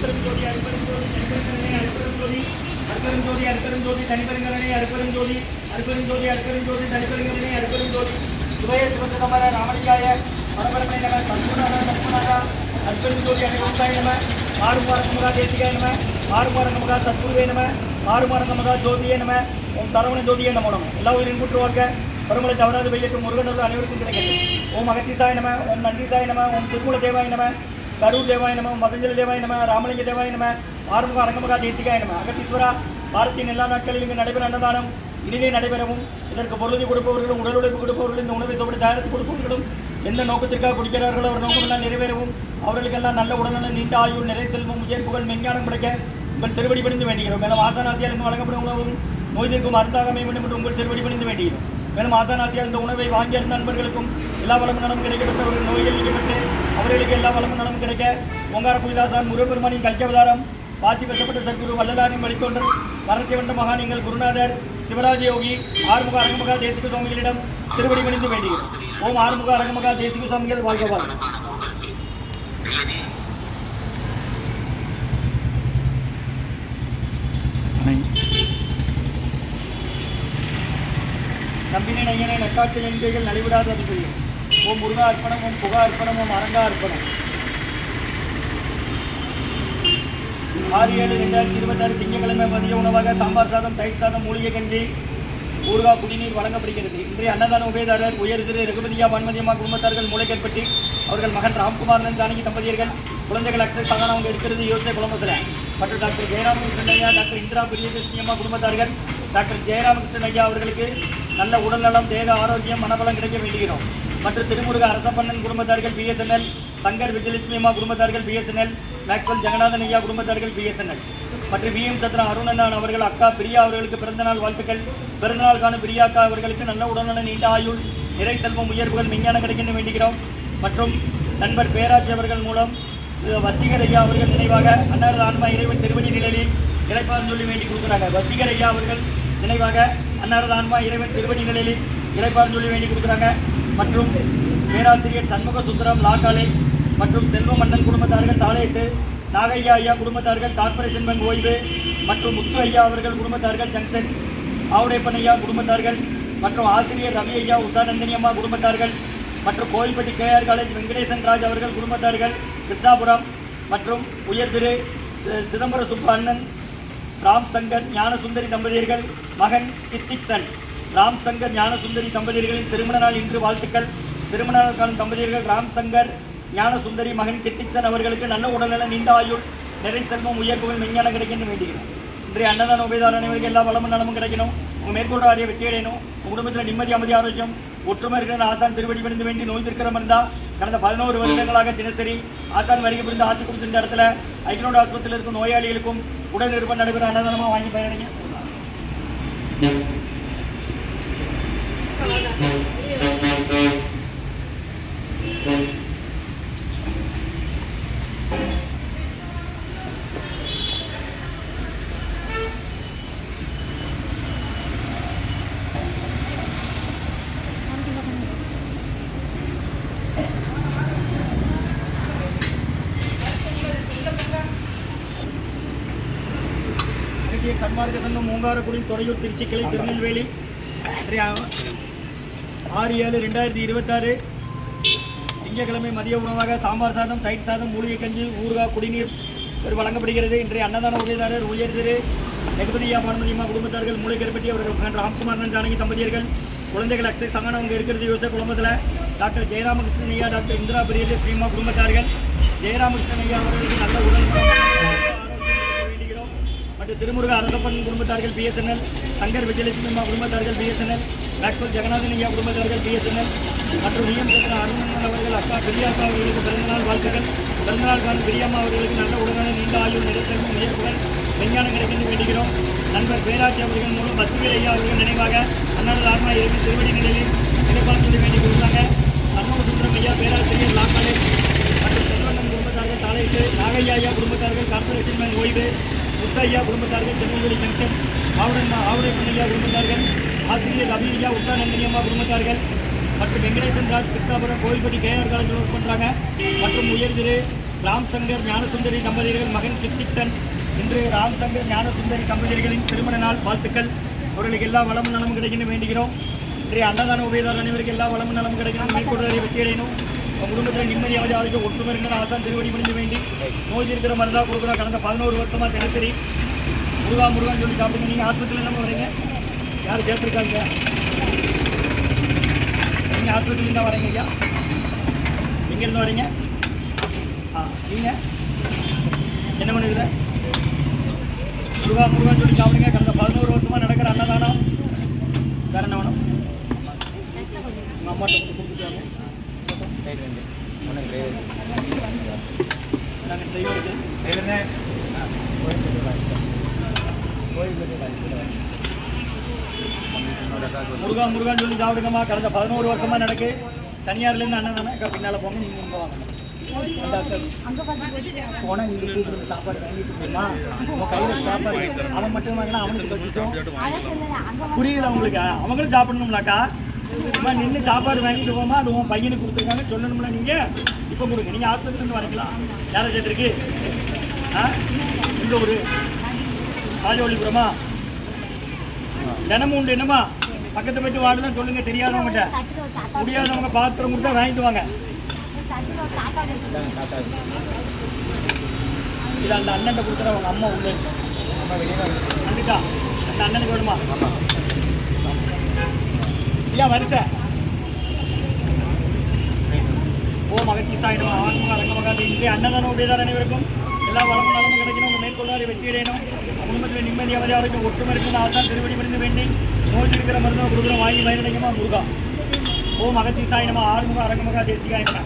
அருட்பெருஞ்சோதி அருட்பெருஞ்சோதி அருட்பெருஞ்சோதி தனிப்பெருங்கரணை அருட்பெருஞ்சோதி அருட்பெருஞ்சோதி அருட்பெருஞ்சோதி தனிப்பெருங்கரணை அருட்பெருஞ்சோதி சிவய சிவசிதம்பர ராமலிங்காய பரபரமை நம சத்குணாக அருட்பெருஞ்சோதி அனுபவசாய நம ஆறுமாரங்கமகா தேசிகாய நம ஆறுமாரங்கமகா சத்குருவே நம ஆறுமாரங்கமகா ஜோதியே நம ஓம் சரவண ஜோதியே நமோ நம. எல்லா உயிரின் கூற்று வாழ்க பருமலை தவறாது பெய்யட்டும் முருகனர்கள் அனைவருக்கும் கிடைக்கட்டும். ஓம் அகத்திசாய நம ஓம் நந்திசாய நம ஓம் திருமூல தேவாய நம கரூர் தேவாய நம மதஞ்சலி தேவாய நம ராமலிங்க தேவாய நம ஆறுமுக அரங்கமகா தேசிகாய நம. அகத்தீஸ்வரா பாரத்தின் எல்லா நாட்களிலும் இங்கு நடைபெற அன்னதானம் இனிதே நடைபெறவும் இதற்கு பொருளை கொடுப்பவர்களும் உடல் உழைப்பு கொடுப்பவர்களும் இந்த உணவை சோப்படி தயாரித்து கொடுப்பவர்களும் எந்த நோக்கத்திற்காக குடிக்கிறார்களோ அவர் நோக்கமெல்லாம் நிறைவேறவும் அவர்களுக்கெல்லாம் நல்ல உடல்நலம் நீண்ட ஆயுள் நிறை செல்வம் உயர்ப்புகள் மெஞ்ஞானம் கிடைக்க உங்கள் திருவடி பணிந்து வேண்டுகிறோம். மேலும் ஆசானாசியால் இருந்து வழங்கப்படும் உணவும் நோய்திற்கும் மருந்தாக அமைய வேண்டும் என்று உங்கள் திருவடி பணிந்து வேண்டுகிறோம். மேலும் ஆசானாசியால் இந்த உணவை வாங்கியிருந்த நண்பர்களுக்கும் எல்லா வளமும் நலமும் கிடைக்கப்பட்டவர்கள் நோய்கள் நீக்கப்பட்டு அவர்களுக்கு எல்லா வளமும் நலமும் கிடைக்க ஓங்கார புலிதாசான் முருகப்பெருமானின் கல்கவதாரம் வாசி வசப்பட்ட சத்குரு வள்ளலாரின் வழித்தோன்றல் மரணத்தை வென்ற மகான் எங்கள் குருநாதர் சிவராஜ யோகி ஆறுமுக அரங்கமகா தேசிக சுவாமிகளிடம் திருவடி பணிந்து வேண்டுகிறோம். ஓம் ஆறுமுக அரங்கமகா தேசிக சுவாமிகள் வாழ்க வாழ்க. நம்பினை நையனை நட்டாட்டு எண்கைகள் நலிவிடாத அறிவுரையும். ஓம் முருகா அர்ப்பணம் ஓம் புகா அர்ப்பணம் ஓம் அரங்கா அர்ப்பணம். 6/7/2026 திங்கட்கிழமை மதிய உணவாக சாம்பார் சாதம் தயிர் சாதம் மூலிகை கஞ்சி ஊர்கா குடிநீர் வழங்கப்படுகிறது. இன்றைய அன்னதான உபயதாரர் உயர் திரு ரகுபதியா பன்மதியம்மா குடும்பத்தார்கள் மூளைக்கற்பட்டி அவர்கள் மகன் ராம்குமாரன் ஜானகி தம்பதியர்கள் குழந்தைகள் அக்ஷய் சகானா அவங்க இருக்கிறது யோசை குழம்புல மற்றும் டாக்டர் ஜெயராமகிருஷ்ணன் ஐயா டாக்டர் இந்திரா பிரியதர்ஷினி அம்மா குடும்பத்தார்கள் டாக்டர் ஜெயராமகிருஷ்ணன் ஐயா அவர்களுக்கு நல்ல உடல்நலம் தேக ஆரோக்கியம் மனபலம் கிடைக்க வேண்டுகிறோம். மற்றும் திருமுருக அரசப்பண்ணன் குடும்பத்தார்கள் பிஎஸ்என்எல் சங்கர் விஜயலட்சுமி அம்மா குடும்பத்தார்கள் பிஎஸ்என்எல் மேக்ஸ்வெல் ஜெகநாதன் ஐயா குடும்பத்தார்கள் பிஎஸ்என்எல் மற்றும் விஎம் சத்ரா அருணண்ணன் அவர்கள் அக்கா பிரியா அவர்களுக்கு பிறந்தநாள் வாழ்த்துக்கள். பிறந்தநாள் காணும் பிரியா அக்கா அவர்களுக்கு நல்ல உடல்நலம் நீண்ட ஆயுள் நிறை செல்வம் உயர்வுகள் விஞ்ஞானம் கிடைக்க வேண்டுகிறோம். மற்றும் நண்பர் பேராட்சி அவர்கள் மூலம் வசீகர் ஐயா அவர்கள் நினைவாக அன்னாரது ஆன்மா இறைவன் திருவடி நிலையில் இறைப்பார் சொல்லி வேண்டி கொடுக்குறாங்க. வசீகர் ஐயா அவர்கள் நினைவாக அன்னாரது ஆன்மா இறைவன் திருவடி நிலையில் இறைப்பார் சொல்லி வேண்டி கொடுக்குறாங்க. மற்றும் பேராசிரியர் சண்முக சுந்தரம் லா காலேஜ் மற்றும் செல்வமன்னன் குடும்பத்தார்கள் தாளையிட்டு நாகையா ஐயா குடும்பத்தார்கள் கார்பரேஷன் பேங்க் ஓய்வு மற்றும் முத்து ஐயா அவர்கள் குடும்பத்தார்கள் ஜங்ஷன் ஆவுடைப்பன் ஐயா குடும்பத்தார்கள் மற்றும் ஆசிரியர் ரவி ஐயா உஷாநந்தினி அம்மா குடும்பத்தார்கள் மற்றும் கோயில்பட்டி கேஆர் காலேஜ் வெங்கடேசன் ராஜ் அவர்கள் குடும்பத்தார்கள் கிருஷ்ணாபுரம் மற்றும் உயர் திரு சிதம்பர சுப்ப அண்ணன் ராம் சங்கர் ஞானசுந்தரி தம்பதியர்கள் மகன் கித்திக்சன் ராம் சங்கர் ஞானசுந்தரி தம்பதியர்களின் திருமண நாள் இன்று வாழ்த்துக்கள். திருமண நாள் காணும் தம்பதியர்கள் ராம் சங்கர் ஞானசுந்தரி மகன் கித்திக்சன் அவர்களுக்கு நல்ல உடல்நலம் நீண்ட ஆயுள் நிறை செல்வம் உயர்வுகள் விஞ்ஞானம் கிடைக்கணும் வேண்டுகிறோம். இன்றைய அன்னதான உபயதார அனைவருக்கு எல்லா வளமும் நலமும் கிடைக்கணும். உங்கள் மேற்கொண்ட ஆரிய வெற்றி அடையணும். உங்கள் குடும்பத்தில் நிம்மதி அமைதி ஆரோக்கியம் ஒற்றுமை இருக்கிற ஆசான் திருவடி பணிந்து வேண்டி நோய் திருக்கிற இருந்தால் கடந்த 11 வருடங்களாக தினசரி ஆசான் வருகை புரிந்து ஆசை கொடுத்த இடத்துல ஐக்கியனோட ஆஸ்பத்திரியில் இருக்கும் நோயாளிகளுக்கும் உடல் நிருப்பம் நடைபெற அன்னதானமாக வாங்கி பயனடைங்க. சன்மார்க்க சங்கம் மூங்காரக்குடி துறையூர் திருச்சிக்கிளை திருநெல்வேலி 6/7/2026 திங்கட்கிழமை மதிய உணவாக சாம்பார் சாதம் தயிர் சாதம் மூலிகை கஞ்சி ஊர்கா குடிநீர் வழங்கப்படுகிறது. இன்றைய அன்னதான உதவியாளர் உயர் திரு ரகுபதியா பன்மதியம்மா குடும்பத்தார்கள் மூளைக்கற்பட்டி அவர்கள் மகன் ராம்குமாரன் ஜானகி தம்பதியர்கள் குழந்தைகள் அக்ஷய் சகானா அவங்க இருக்கிறது யோசை குடும்பத்தில் டாக்டர் ஜெயராமகிருஷ்ணன் ஐயா டாக்டர் இந்திரா பிரியதர்ஷினி அம்மா குடும்பத்தார்கள் ஜெயராமகிருஷ்ணன் ஐயா அவர்களுக்கு நல்ல உடல் மற்றும் திருமுருக அரசப்பன் குடும்பத்தார்கள் பிஎஸ்என்எல் சங்கர் விஜயலட்சுமி அம்மா குடும்பத்தார்கள் பிஎஸ்என்எல் மேக்ஸ்வெல் ஜெகநாதன் ஐயா குடும்பத்தார்கள் பிஎஸ்என்எல் மற்றும் விஎம் சத்ரா அருணண்ணன் அவர்கள் அக்கா பிரியா அக்கா அவர்களுக்கு பிறந்தநாள் வாழ்த்துக்கள். பிறந்தநாள் காணும் பிரியாம்மா அவர்களுக்கு நல்ல உடல்நலம் நீண்ட ஆயுள் நிறை செல்வம் உயர்வுகள் விஞ்ஞானம் கிடைக்க வேண்டுகிறோம். நண்பர் பேராட்சி அவர்கள் மூலம் வசீகர் ஐயா அவர்கள் நினைவாக அன்னாரது ஆன்மா இறைவன் திருவடி நிலையில் இணைப்பால் சொல்லி வேண்டி கொடுத்தாங்க. சண்முக சுந்தரம் ஐயா பேராசிரியர் லா காலேஜ் மற்றும் செல்வண்ணன் குடும்பத்தார்கள் தாளையிட்டு நாகையா ஐயா குடும்பத்தார்கள் கார்பரேஷன் பேங்க் ஓய்வு முத்தையா குடும்பத்தார்கள் திருநெல்வேலி ஜங்ஷன் ஆவுடைப்பன் ஐயா குடும்பத்தார்கள் ஆசிரியர் ரவி ஐயா உஷாநந்தினி அம்மா குடும்பத்தார்கள் மற்றும் வெங்கடேசன் ராஜ் கிருஷ்ணாபுரம் கோயில்பட்டி கேஆர் காலேஜில் ஒர்க் பண்ணுறாங்க. மற்றும் உயர் திரு ராம் சங்கர் ஞானசுந்தரி தம்பதியர்கள் மகன் சித்திக்சன். இன்று ராம் சங்கர் ஞானசுந்தரி தம்பதியர்களின் திருமண நாள் வாழ்த்துக்கள். அவர்களுக்கு எல்லா வளமும் நலமும் கிடைக்கணும் வேண்டுகிறோம். இன்றைய அன்னதான உபயதாரர் அனைவருக்கு எல்லா வளமும் நலமும் கிடைக்கணும். மேற்கொள்வதை வெற்றியடையணும். உங்கள் குடும்பத்தில் நிம்மதி அமைதியாக ஒற்றுமை இருக்கிற ஆசான் திருவடி முடிந்து வேண்டி நோய் இருக்கிற மருந்தாக கொடுக்குறோம். கடந்த 11 வருஷமாக தினசரி முருகான்னு சொல்லி சாப்பிடுங்க. நீங்கள் ஹாஸ்பிட்டலில் என்ன வரீங்க? யார் சேர்த்துருக்காங்க? நீங்கள் ஹாஸ்பிட்டலில் தான் வரீங்க ஐயா. எங்கேருந்து வரீங்க? நீங்கள் என்ன பண்ணுகிற? முருகான்னு சொல்லி சாப்பிடுங்க. கடந்த 11 வருஷமாக நடக்கிற அன்னதானம். வேறு என்ன வேணும்? உங்கள் அம்மாட்ட கொடுத்துட்டு வாங்க. நாங்கள் டிரைவருக்கு முருகான்னு சொல்லி சாப்பிடுங்கம்மா. கடந்த 11 வருஷமாக நடக்கு. தனியார்லேருந்து அண்ணன் தானே பின்னால் போங்க. நீங்கள் இங்கே வாங்க. போனால் நீங்கள் கூப்பிடுற சாப்பாடு வாங்கிட்டு போயிடமா. உங்கள் கையில் சாப்பாடு அவன் மட்டும் வாங்கினா அவனுக்கு பசிச்சோம். புரியுது உங்களுக்கு? அவங்களும் சாப்பிடணும்னாக்கா சும்மா நின்று சாப்பாடு வாங்கிட்டு போமா. அது உன் பையனுக்கு கொடுத்துருக்காங்க சொல்லணும்ல. நீங்கள் இப்போ கொடுங்க. நீங்கள் ஆஸ்பத்திரிலேருந்து வரீங்களா? யாரை சேர்த்துருக்கு? இந்த ஒரு ராஜவள்ளிபுரமா? தினமும் உண்டு என்னம்மா? பக்கத்து போய்ட்டு வாடுதான் சொல்லுங்கள். தெரியாதவங்ககிட்ட முடியாதவங்க பாத்திரம் கொடுத்தா வாங்கிட்டு வாங்க. இது அந்த அண்ணன்ட்ட கொடுத்துற அவங்க அம்மா உள்ள வந்துட்டா. அந்த அண்ணனுக்கு வேணுமா? ஏன் வரிசை ஓ மகத்தீசாயிடும் ஆத்மகா ரங்கமகா. இன்றைய அன்னதான உபயதாரர் அனைவருக்கும் எல்லா வளமும் நலமும் கிடைக்கணும். உங்கள் மேற்கொள்ளாரை வெற்றியடையணும். குடும்பத்தில் நிம்மதி அமைதியாக ஒற்றுமை இருக்கிற ஆசான் திருவடி முடிந்து வேண்டி நோய் இருக்கிற மருந்தும் கொடுக்குறோம். வாங்கி பயனடைங்கம்மா. முருகா ஓ மகத்தீசாயினமா ஆறுமுகா ரங்கமகா தேசிகாயினா.